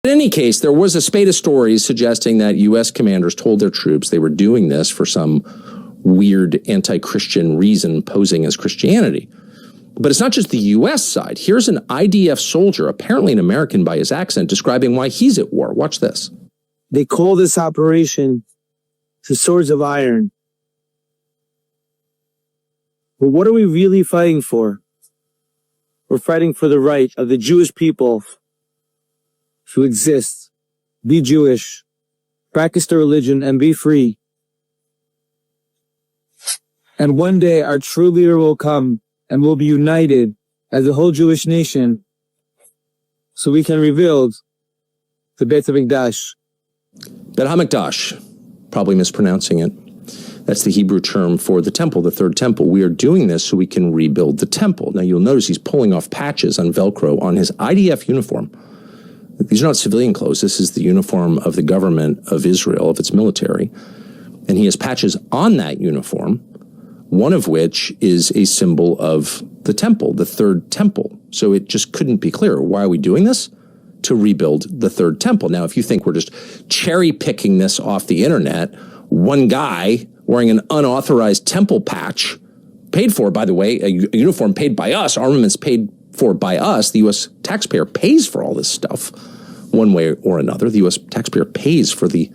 In any case, there was a spate of stories suggesting that U.S. commanders told their troops they were doing this for some weird anti-Christian reason posing as Christianity. But it's not just the U.S. side. Here's an IDF soldier, apparently an American by his accent, describing why he's at war. Watch this. They call this operation the Swords of Iron. But what are we really fighting for? We're fighting for the right of the Jewish people to exist, be Jewish, practice their religion, and be free. And one day our true leader will come and we'll be united as a whole Jewish nation so we can rebuild the Beit HaMikdash. Beit HaMikdash, probably mispronouncing it. That's the Hebrew term for the temple, the third temple. We are doing this so we can rebuild the temple. Now you'll notice he's pulling off patches on Velcro on his IDF uniform. These are not civilian clothes. This is the uniform of the government of Israel, of its military. And he has patches on that uniform, one of which is a symbol of the temple, the third temple. So it just couldn't be clearer. Why are we doing this? To rebuild the third temple. Now, if you think we're just cherry picking this off the internet, one guy wearing an unauthorized temple patch, paid for, by the way, a uniform paid by us, armaments paid for by us, the U.S. taxpayer pays for all this stuff one way or another. The U.S. taxpayer pays for the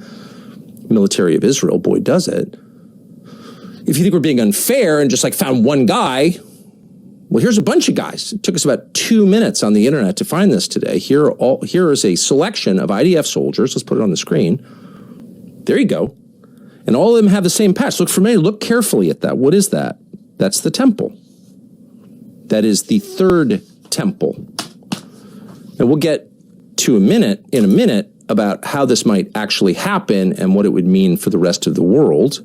military of Israel. Boy, does it. If you think we're being unfair and just like found one guy, well, here's a bunch of guys. It took us about 2 minutes on the internet to find this today. Here is a selection of IDF soldiers. Let's put it on the screen. There you go. And all of them have the same patch. Look familiar. Look carefully at that. What is that? That's the temple. That is the third temple. And we'll get to in a minute about how this might actually happen and what it would mean for the rest of the world.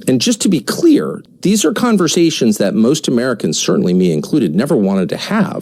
And just to be clear, these are conversations that most Americans, certainly me included, never wanted to have.